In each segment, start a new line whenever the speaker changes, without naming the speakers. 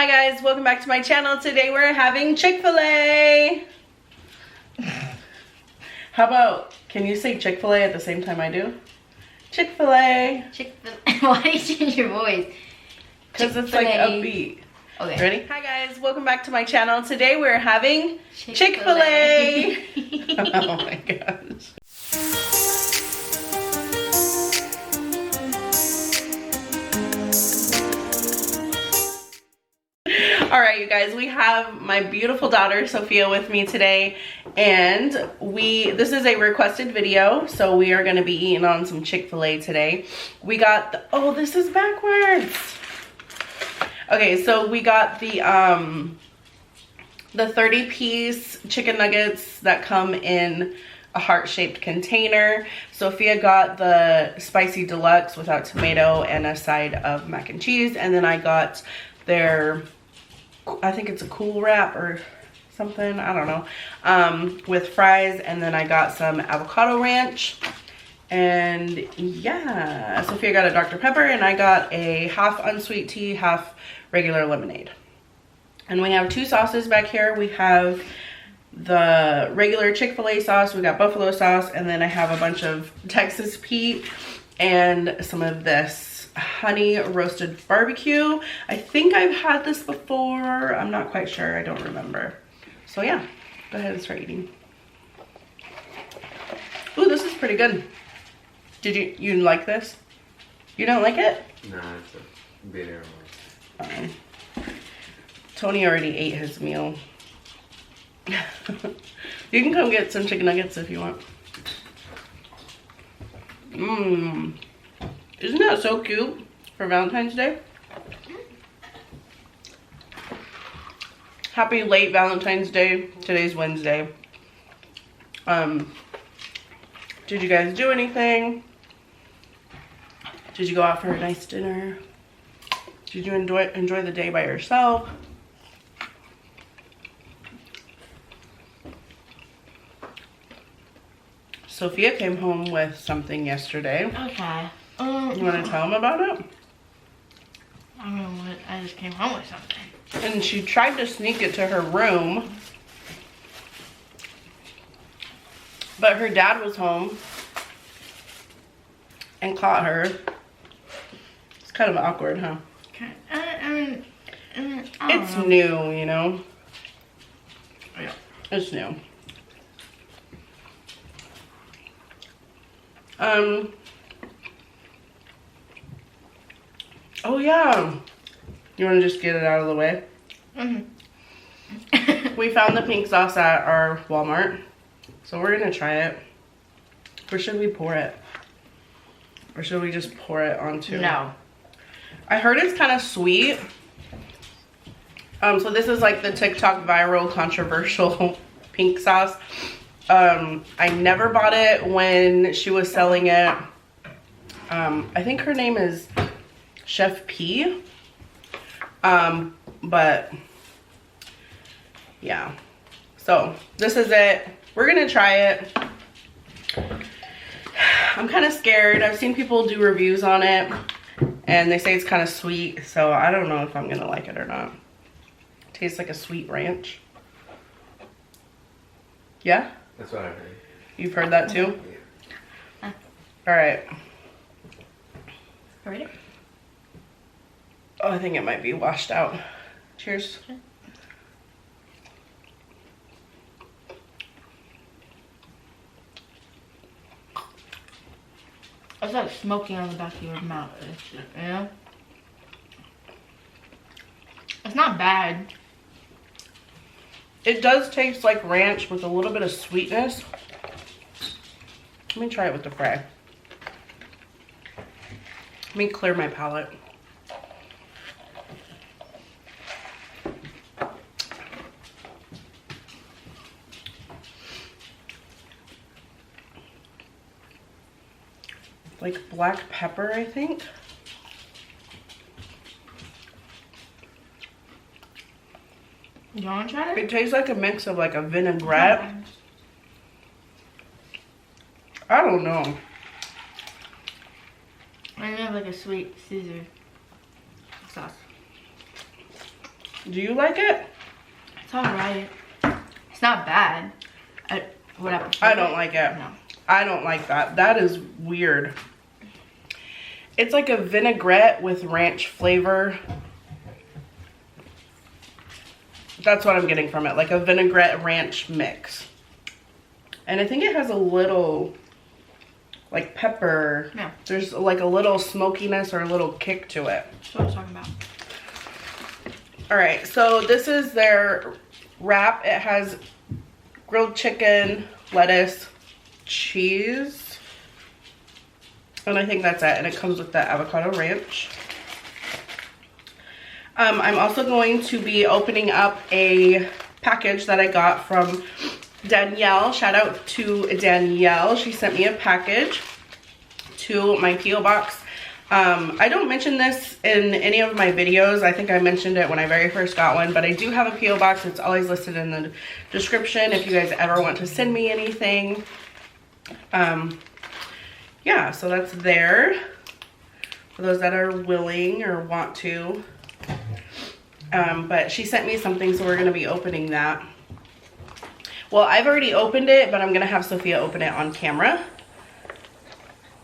Hi guys, welcome back to my channel. Today we're having Chick Fil A. How about, can you say Chick Fil A at the same time I do? Chick Fil A.
Chick Fil A. Why do you change your voice?
Because it's like upbeat.
Okay.
Ready? Hi guys, welcome back to my channel. Today we're having Chick Fil A. Oh my gosh. All right, you guys, we have my beautiful daughter Sophia with me today, and this is a requested video, so we are going to be eating on some Chick Fil A today. We got the, oh, this is backwards. Okay, so we got the 30-piece chicken nuggets that come in a heart-shaped container. Sophia got the spicy deluxe without tomato and a side of mac and cheese, and then I got their, I think it's a cool wrap or something, I don't know, with fries, and then I got some avocado ranch. And yeah, Sophia got a Dr. Pepper, and I got a half unsweet tea, half regular lemonade. And we have two sauces back here. We have the regular Chick Fil A sauce, we got buffalo sauce, and then I have a bunch of Texas Pete and some of this honey roasted barbecue. I think I've had this before. I'm not quite sure. I don't remember. So yeah, go ahead and start eating. Ooh, this is pretty good. Did you like this? You don't like it?
Nah, it's a bitter one.
Tony already ate his meal. You can come get some chicken nuggets if you want. Mmm. Isn't that so cute for Valentine's Day? Happy late Valentine's Day. Today's Wednesday. Did you guys do anything? Did you go out for a nice dinner? Did you enjoy the day by yourself? Sophia came home with something yesterday.
Okay.
You want to tell them about it?
I don't know what. I just came home with something.
And she tried to sneak it to her room, but her dad was home and caught her. It's kind of awkward, huh?
Okay. I mean,
It's new, you know? Yeah, it's new. Oh yeah. You want to just get it out of the way?
Mm-hmm.
We found the pink sauce at our Walmart, so we're gonna try it. Or should we pour it? Or should we just pour it onto?
No.
I heard it's kind of sweet. So this is like the TikTok viral controversial pink sauce. I never bought it when she was selling it. I think her name is Chef P. But yeah, so this is it. We're gonna try it. I'm kind of scared. I've seen people do reviews on it and they say it's kind of sweet, so I don't know if I'm gonna like it or not. It tastes like a sweet ranch. Yeah?
That's what I heard.
You've heard that too?
Yeah.
All right.
Ready?
Oh, I think it might be washed out. Cheers.
Okay. It's like smoking on the back of your mouth. You know? It's not bad.
It does taste like ranch with a little bit of sweetness. Let me try it with the fry. Let me clear my palate. Like black pepper, I think.
You want to try it?
It tastes like a mix of like a vinaigrette. I don't know.
I have like a sweet Caesar sauce.
Do you like it?
It's alright. It's not bad. Would I prefer
I don't like it.
No.
I don't like that. That is weird. It's like a vinaigrette with ranch flavor. That's what I'm getting from it. Like a vinaigrette ranch mix. And I think it has a little like pepper.
Yeah.
There's like a little smokiness or a little kick to it.
That's what I was talking about.
All right, so this is their wrap. It has grilled chicken, lettuce, cheese, and I think that's it. And it comes with the avocado ranch. I'm also going to be opening up a package that I got from Danielle. Shout out to Danielle. She sent me a package to my P.O. box. I don't mention this in any of my videos. I think I mentioned it when I very first got one, but I do have a P.O. box. It's always listed in the description if you guys ever want to send me anything. Yeah, so that's there for those that are willing or want to. But she sent me something, so we're going to be opening that. Well, I've already opened it, but I'm going to have Sophia open it on camera.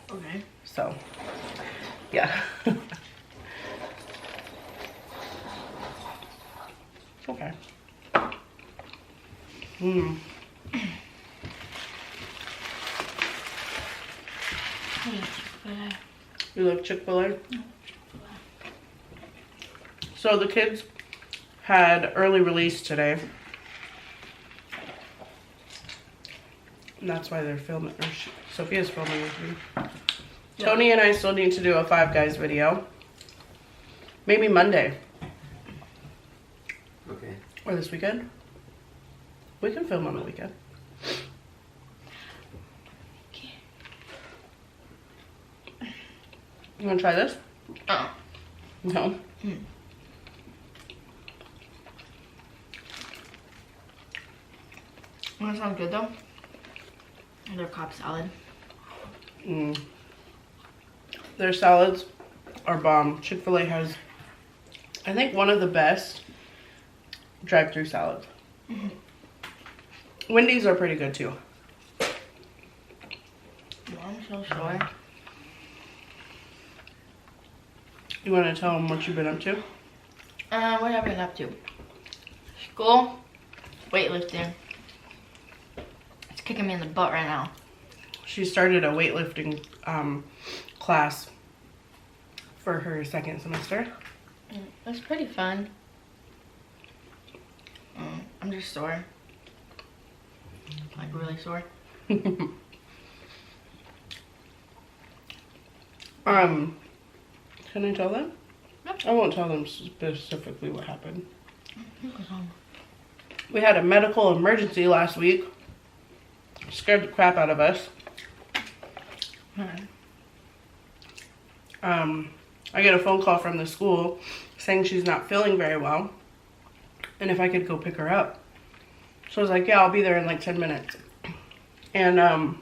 Okay.
So, yeah. Okay. Mmm. You like Chick Fil A? So the kids had early release today. And that's why they're filming, or Sophia's filming with me. Yeah. Tony and I still need to do a Five Guys video. Maybe Monday.
Okay.
Or this weekend. We can film on the weekend. You want to try this?
Oh.
No?
That sounds good though. And their Cobb salad.
Their salads are bomb. Chick Fil A has, I think, one of the best drive-through salads. Wendy's are pretty good too.
I'm so sure.
You want to tell them what you've been up to?
What have I been up to? School, weightlifting. It's kicking me in the butt right now.
She started a weightlifting class for her second semester.
It's pretty fun. I'm just sore. Like really sore.
Can I tell them?
Yep.
I won't tell them specifically what happened. We had a medical emergency last week. Scared the crap out of us. I get a phone call from the school saying she's not feeling very well and if I could go pick her up. So I was like, yeah, I'll be there in like 10 minutes. And on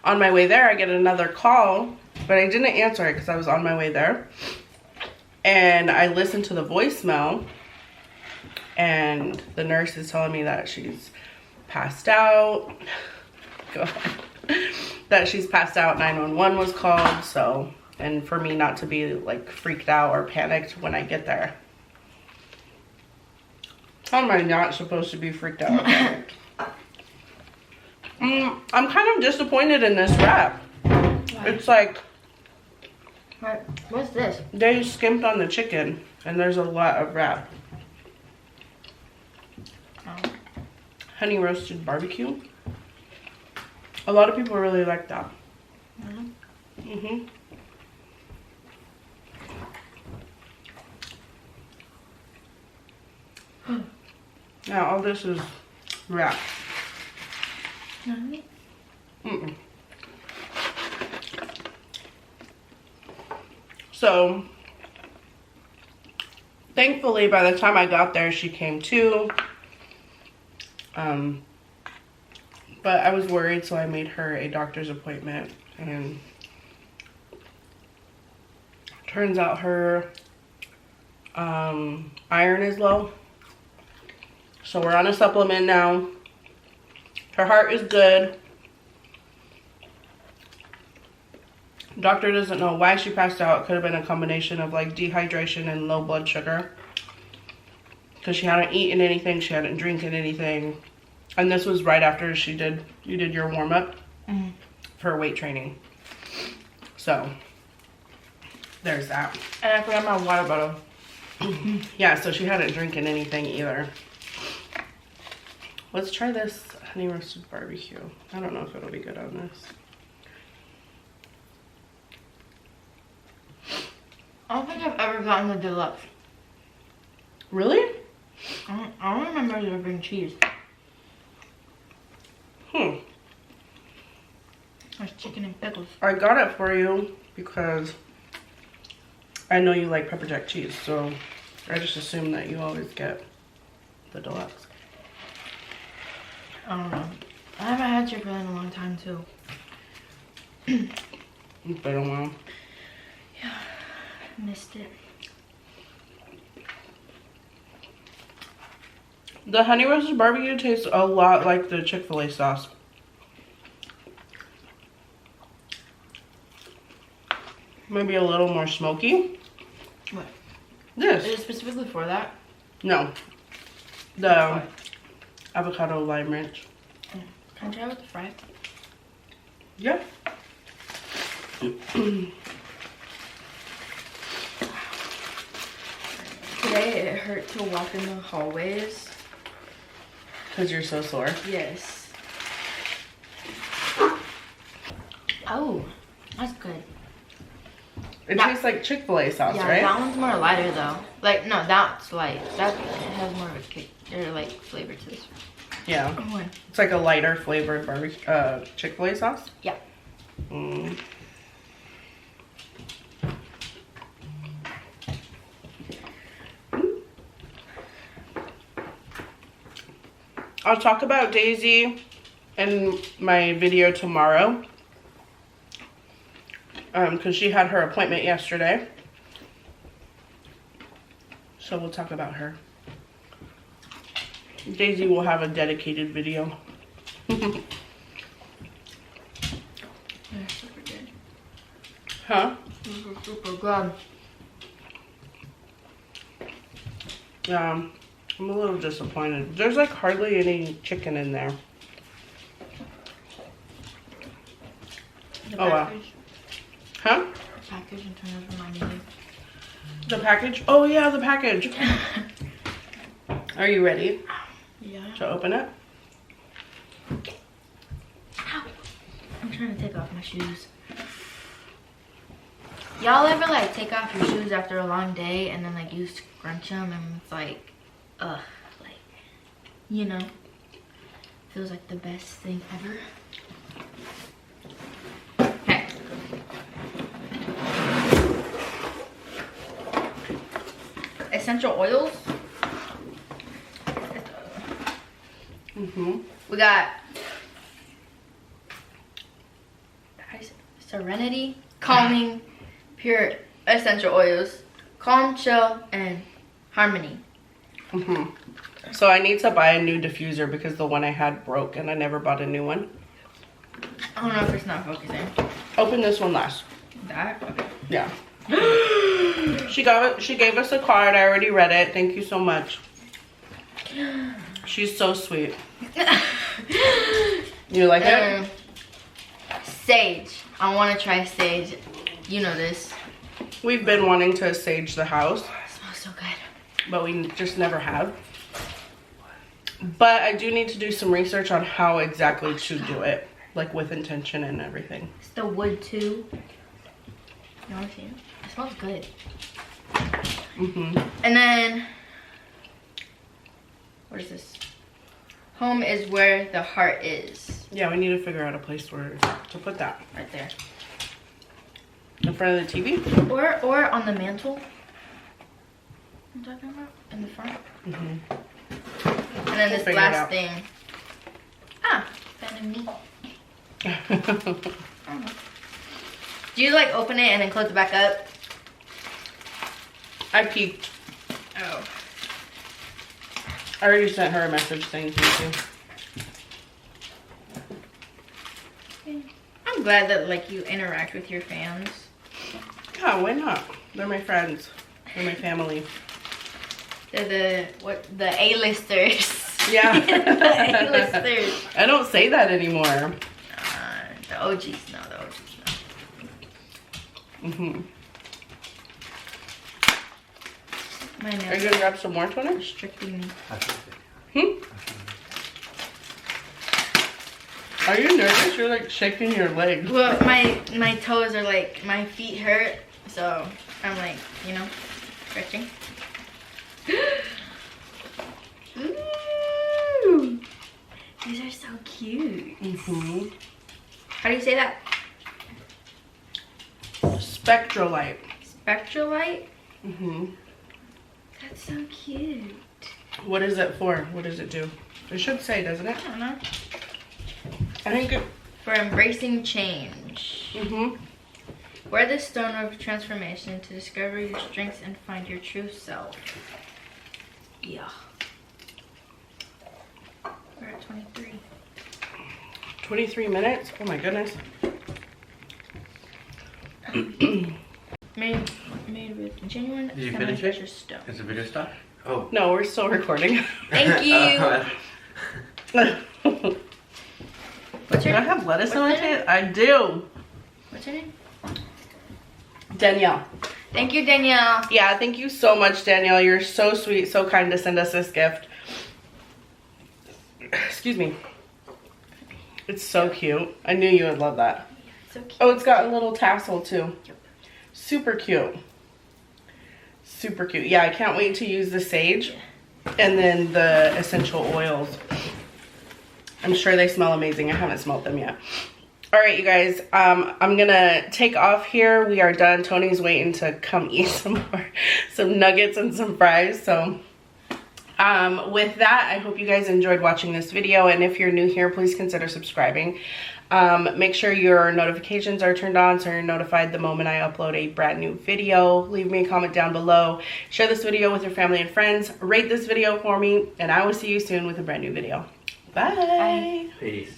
my way there, I get another call, but I didn't answer it because I was on my way there. And I listened to the voicemail, and the nurse is telling me that she's passed out. God. That she's passed out. 911 was called. So, and for me not to be like freaked out or panicked when I get there. How am I not supposed to be freaked out or panicked? I'm kind of disappointed in this wrap.
Why?
It's like,
What? What's this?
they skimped on the chicken and there's a lot of wrap.
Oh.
Honey roasted barbecue. A lot of people really like that. Now all this is wrap. So thankfully by the time I got there she came to. But I was worried, so I made her a doctor's appointment, and turns out her Iron is low. So we're on a supplement now. Her heart is good. Doctor doesn't know why she passed out. It could have been a combination of like dehydration and low blood sugar. Because she hadn't eaten anything, she hadn't drinking anything. And this was right after you did your warm-up for weight training. So, there's that.
And I forgot my water bottle.
Yeah, so she hadn't drinking anything either. Let's try this honey roasted barbecue. I don't know if it'll be good on this.
I don't think I've ever gotten the deluxe.
Really?
I don't remember there being cheese. There's chicken and pickles.
I got it for you because I know you like pepper jack cheese, so I just assume that you always get the deluxe.
I don't know. I haven't had Chick Fil A in a long time too.
It's been a while.
Yeah, missed it.
The honey roasted barbecue tastes a lot like the Chick Fil A sauce. Maybe a little more smoky.
What?
This.
Is it specifically for that?
No. The avocado lime ranch.
Can I try with the fry?
Yeah.
Today it hurt to walk in the hallways.
Because you're so sore.
Yes. Oh, that's good.
It tastes like Chick Fil A sauce,
Yeah,
right?
that one's more lighter though. Like, no, that's light. That has more of a kick, or like flavor to this.
Yeah.
Oh,
It's like a lighter flavored barbecue Chick Fil A sauce.
yeah.
Mm. I'll talk about Daisy in my video tomorrow. Because she had her appointment yesterday. So we'll talk about her. Daisy will have a dedicated video.
They're super good.
Huh?
Super good.
I'm a little disappointed. There's like hardly any chicken in there.
The
Oh, wow.
package.
Huh?
The package and kind of reminded me.
The package? Oh yeah, the package. Are you ready
Yeah.
to open it?
Ow. I'm trying to take off my shoes. Y'all ever like take off your shoes after a long day and then like you scrunch them and it's like, ugh, like, you know, feels like the best thing ever. Okay. Essential oils. We got Serenity, Calming, Pure Essential Oils, Calm, Chill, and Harmony.
So I need to buy a new diffuser because the one I had broke and I never bought a new one.
I don't know if it's not focusing.
Open this one last.
That? Okay.
Yeah. She gave us a card. I already read it. Thank you so much. She's so sweet. You like it?
Sage. I want to try sage. You know this.
We've been wanting to sage the house,
It smells so good.
but we just never have. But I do need to do some research on how exactly to do it, like with intention and everything.
It's the wood too. You want to see it? It smells good. And then, what is this? Home is where the heart is.
Yeah, we need to figure out a place where to put that.
Right there.
In front of the TV?
Or on the mantle. I'm talking about in the front. And then this
figure it
last
out.
thing. Ah, found a me. I don't know. Do you like open it and then close it back up?
I peeked.
Oh.
I already sent her a message saying thank you.
I'm glad that like you interact with your fans.
Yeah, why not? They're my friends. They're my family.
They're the A-listers.
Yeah.
The A-listers.
I don't say that anymore.
The OGs know. The OGs know.
Mm-hmm.
My
Are you
nails
gonna grab some more toner?
restricting me.
Are you nervous? You're like shaking your legs.
Well, my toes are like, my feet hurt, so I'm like, you know, stretching. Ooh, these are so cute.
Mm-hmm.
How do you say that?
Spectrolite.
Spectrolite?
Mm-hmm.
That's so cute.
What is it for? What does it do? It should say, doesn't it?
I don't know.
I think it...
For embracing change.
Mm-hmm.
Wear the stone of transformation to discover your strengths and find your true self. Yeah. We're at 23.
23 minutes? Oh my goodness.
Made with genuine
Did you
semi
finish it?
precious stone.
Is the video stop? Oh.
No, we're still recording.
Thank you. What's
Do
your
I have lettuce
what's
on my
your name?
taste? I do.
What's your name?
Danielle.
Thank you, Danielle.
Yeah, thank you so much, Danielle. You're so sweet, so kind to send us this gift. Excuse me. It's so cute. I knew you would love that.
So cute.
Oh, it's got a little tassel too.
Yep.
Super cute. Super cute. Yeah, I can't wait to use the sage and then the essential oils. I'm sure they smell amazing. I haven't smelled them yet. All right, you guys, I'm gonna take off here. We are done. Tony's waiting to come eat some nuggets and some fries. So with that, I hope you guys enjoyed watching this video. And if you're new here, please consider subscribing. Make sure your notifications are turned on so you're notified the moment I upload a brand new video. Leave me a comment down below. Share this video with your family and friends. Rate this video for me, and I will see you soon with a brand new video. Bye.
Peace.